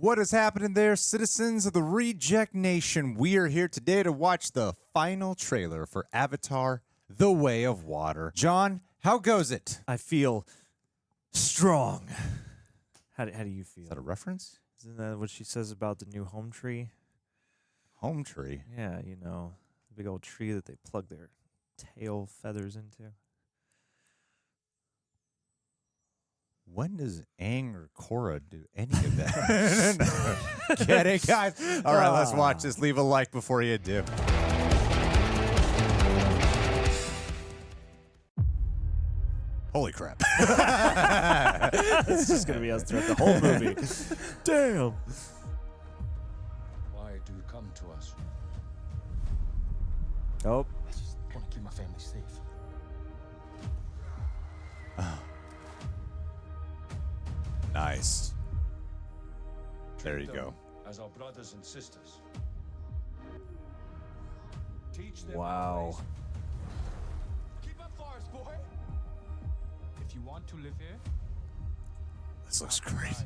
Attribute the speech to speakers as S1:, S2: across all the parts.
S1: What is happening there, citizens of the Reject Nation? We are here today to watch the final trailer for Avatar: The Way of Water. John, how goes it?
S2: I feel strong. How do you feel?
S1: Is that a reference?
S2: Isn't that what she says about the new home tree?
S1: Home tree?
S2: Yeah, you know, the big old tree that they plug their tail feathers into.
S1: When does Aang or Korra do any of that? Get it, guys? All right, let's watch this. Leave a like before you do. Holy crap.
S2: It's just going to be us throughout the whole movie. Damn.
S3: Why do you come to us?
S2: Oh.
S3: I just want to keep my family safe.
S1: Nice. There you
S3: Treat
S1: go.
S3: them as our brothers and sisters. Teach them
S2: Wow.
S3: our ways. Keep up, forest boy. If you want to live here,
S1: This looks great.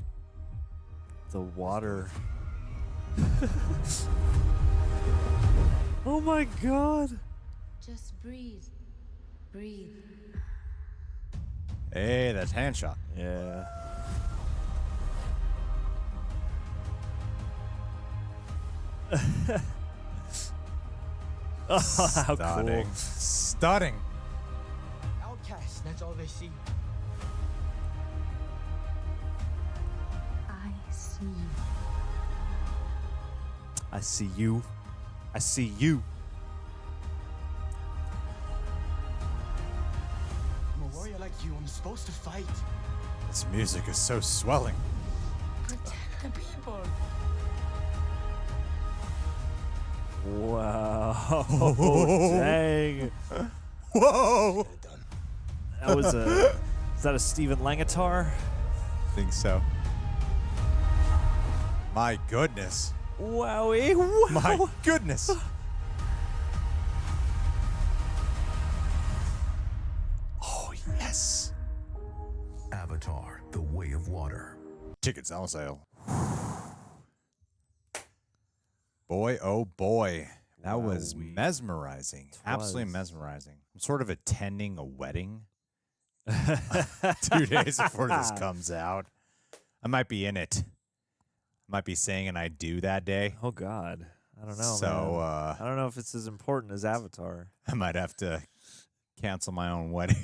S2: The water. Oh my god.
S4: Just breathe. Breathe.
S1: Hey, that's handshot.
S2: Yeah. Oh, how
S1: Stunning.
S2: cool.
S1: Stunning.
S3: outcasts, that's all they see.
S4: I see.
S2: I see you. I see you.
S3: I'm a warrior like you. I'm supposed to fight.
S1: This music is so swelling.
S3: Protect the people.
S2: Wow. Dang.
S1: Whoa!
S3: Get it done.
S2: That was a. Is that a Stephen Langatar?
S1: Think so. My goodness.
S2: Wowie. Wow.
S1: My goodness. Oh, yes.
S5: Avatar: The Way of Water.
S1: Tickets on sale. Boy, oh boy. That was
S2: Wowee.
S1: mesmerizing. Absolutely
S2: was.
S1: mesmerizing. I'm sort of attending a wedding 2 days before this comes out. I might be in it. I might be saying an I do that day.
S2: Oh God. I don't know.
S1: So,
S2: man. I don't know if it's as important as Avatar.
S1: I might have to cancel my own wedding.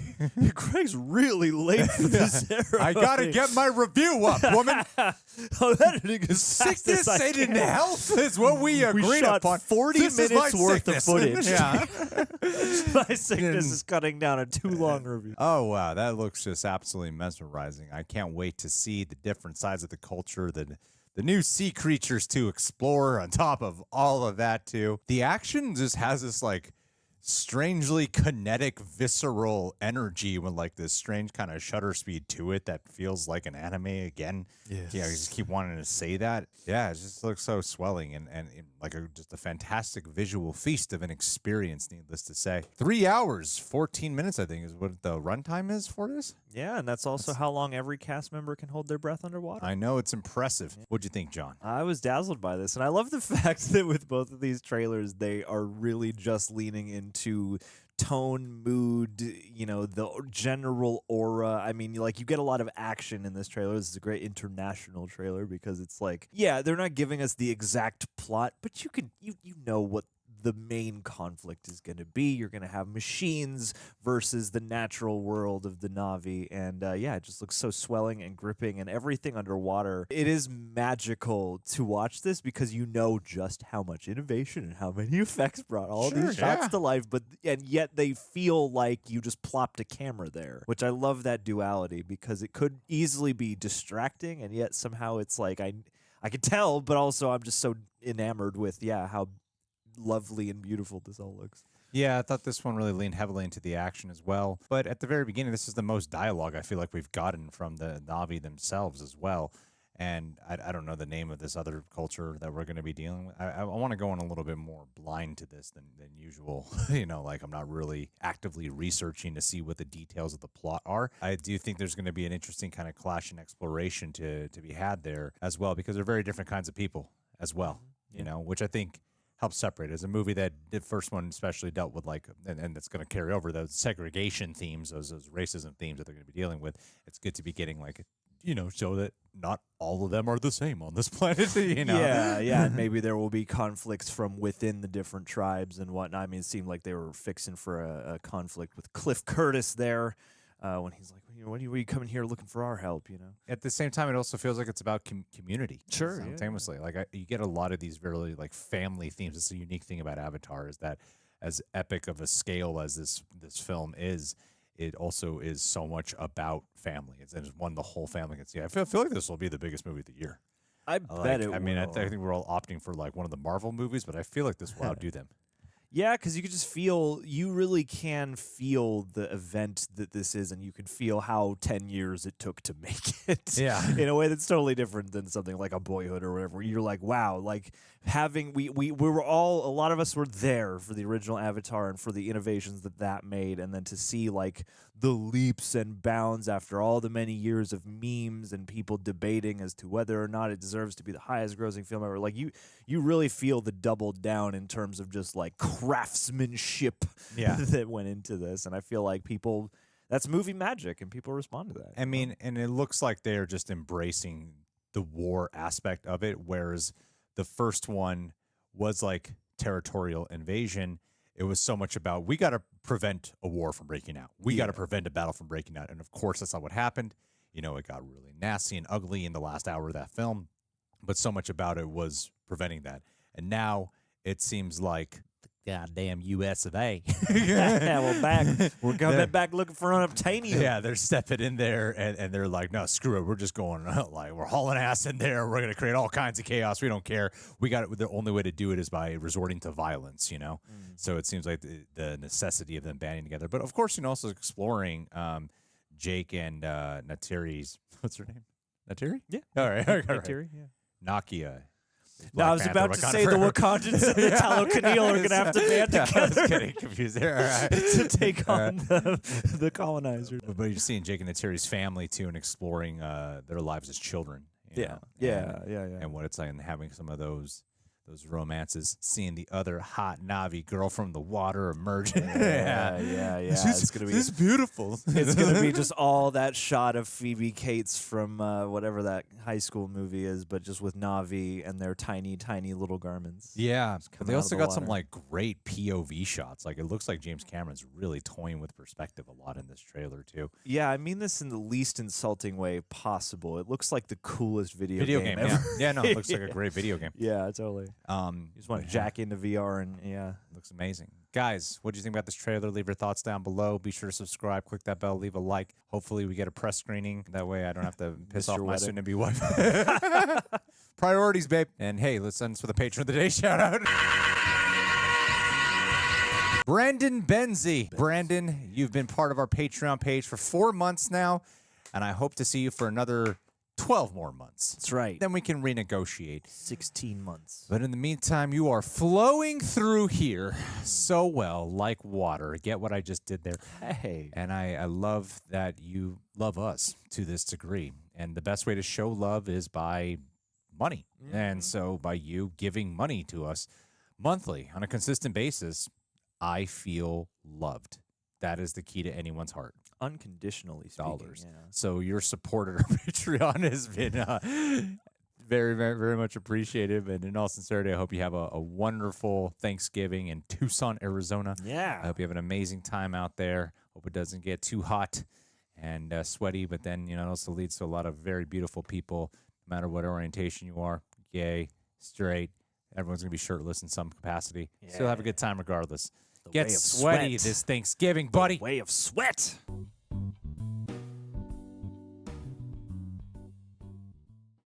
S2: Greg's really late for this era.
S1: I gotta get my review up, woman.
S2: I'm editing as fast
S1: Sickness
S2: as I
S1: ain't in
S2: can.
S1: health is what we agreed
S2: shot
S1: upon.
S2: 40
S1: This is
S2: minutes
S1: my
S2: worth of
S1: sickness.
S2: footage.
S1: Yeah.
S2: My sickness is cutting down a too long review.
S1: Oh, wow. That looks just absolutely mesmerizing. I can't wait to see the different sides of the culture, the new sea creatures to explore on top of all of that, too. The action just has this, like, strangely kinetic, visceral energy with, like, this strange kind of shutter speed to it that feels like an anime again.
S2: Yes.
S1: Yeah, I just keep wanting to say that. Yeah, it just looks so swelling and like just a fantastic visual feast of an experience, needless to say. 3 hours, 14 minutes, I think, is what the runtime is for this.
S2: Yeah, and that's also how long every cast member can hold their breath underwater.
S1: I know, it's impressive. What'd you think, John?
S2: I was dazzled by this, and I love the fact that with both of these trailers, they are really just leaning into tone, mood, you know, the general aura. I mean, like, you get a lot of action in this trailer. This is a great international trailer because it's like, yeah, they're not giving us the exact plot, but you know what the main conflict is going to be. You're going to have machines versus the natural world of the Na'vi. And yeah, it just looks so swelling and gripping and everything underwater. It is magical to watch this because you know just how much innovation and how many effects brought all these shots to life, and yet they feel like you just plopped a camera there, which I love that duality because it could easily be distracting, and yet somehow it's like I could tell, but also I'm just so enamored with how lovely and beautiful this all looks.
S1: Yeah, I thought this one really leaned heavily into the action as well. But at the very beginning, this is the most dialogue I feel like we've gotten from the Na'vi themselves as well. And I don't know the name of this other culture that we're going to be dealing with. I want to go in a little bit more blind to this than usual. Like I'm not really actively researching to see what the details of the plot are. I do think there's going to be an interesting kind of clash and exploration to be had there as well, because they're very different kinds of people as well, which I think helps separate. As a movie that the first one especially dealt with and it's going to carry over those segregation themes, those racism themes that they're going to be dealing with. It's good to be getting show that not all of them are the same on this planet,
S2: Yeah, and maybe there will be conflicts from within the different tribes and whatnot. I mean, it seemed like they were fixing for a conflict with Cliff Curtis there when he's like, what are you coming here looking for our help,
S1: At the same time, it also feels like it's about community.
S2: Sure, yeah,
S1: simultaneously. You get a lot of these really family themes. It's a unique thing about Avatar is that as epic of a scale as this film is, it also is so much about family. It's one the whole family can see. I feel like this will be the biggest movie of the year.
S2: I bet it will.
S1: I mean, I think we're all opting for one of the Marvel movies, but I feel like this will outdo them.
S2: Yeah, because you could just you really can feel the event that this is, and you could feel how 10 years it took to make it.
S1: Yeah.
S2: In a way that's totally different than something like a Boyhood or whatever. You're like, wow, we were all, a lot of us were there for the original Avatar and for the innovations that made, and then to see the leaps and bounds after all the many years of memes and people debating as to whether or not it deserves to be the highest grossing film ever. You really feel the double down in terms of just craftsmanship that went into this, and I feel like that's movie magic, and people respond to that.
S1: I mean, and it looks like they are just embracing the war aspect of it, whereas the first one was territorial invasion. It was so much about, we got to prevent a war from breaking out. We got to prevent a battle from breaking out. And of course, that's not what happened. It got really nasty and ugly in the last hour of that film, but so much about it was preventing that. And now it seems like the goddamn US of A.
S2: We're coming back looking for unobtainium.
S1: Yeah, they're stepping in there and they're like, no, screw it. We're just going we're hauling ass in there. We're going to create all kinds of chaos. We don't care. The only way to do it is by resorting to violence, So it seems like the necessity of them banding together. But of course, also exploring Jake and Natiri's, what's her name? Natiri?
S2: Yeah.
S1: All right.
S2: Natiri, yeah.
S1: Nakia.
S2: No, I was about to say the Wakandans and the Talokanil are going to have to band together.
S1: I was getting confused there. All right.
S2: To take on the colonizers.
S1: But you're seeing Jake and Natiri's family, too, and exploring their lives as children.
S2: Yeah.
S1: And what it's like, and having some of those romances, seeing the other hot Navi girl from the water emerge.
S2: Yeah. It's gonna be
S1: this is beautiful.
S2: It's gonna be just all that shot of Phoebe Cates from whatever that high school movie is, but just with Navi and their tiny, tiny little garments.
S1: Yeah, but they also got some
S2: water.
S1: great POV shots. It looks like James Cameron's really toying with perspective a lot in this trailer too.
S2: Yeah, I mean this in the least insulting way possible. It looks like the coolest video game
S1: yeah.
S2: ever.
S1: Yeah, no, it looks like a great video game.
S2: Yeah, totally. You just want to jack into VR and
S1: looks amazing. Guys, what do you think about this trailer? Leave your thoughts down below. Be sure to subscribe, click that bell, leave a like. Hopefully we get a press screening. That way I don't have to piss off my soon-to-be wife. Priorities, babe. And hey, let's end this with a patron of the day shout out. Brandon Benzie. Brandon, you've been part of our Patreon page for 4 months now, and I hope to see you for another 12 more months.
S2: That's right.
S1: Then we can renegotiate.
S2: 16 months.
S1: But in the meantime, you are flowing through here so well, like water. Get what I just did there?
S2: Hey.
S1: And I love that you love us to this degree. And the best way to show love is by money. And so by you giving money to us monthly on a consistent basis, I feel loved. That is the key to anyone's heart.
S2: Unconditionally speaking.
S1: Dollars.
S2: Yeah.
S1: So your support at our Patreon has been very, very, very much appreciated. And in all sincerity, I hope you have a wonderful Thanksgiving in Tucson, Arizona.
S2: Yeah.
S1: I hope you have an amazing time out there. Hope it doesn't get too hot and sweaty, but then, it also leads to a lot of very beautiful people, no matter what orientation you are, gay, straight. Everyone's going to be shirtless in some capacity. Still have a good time regardless. Get
S2: way of
S1: sweaty
S2: sweat.
S1: this Thanksgiving, buddy.
S2: Way of sweat.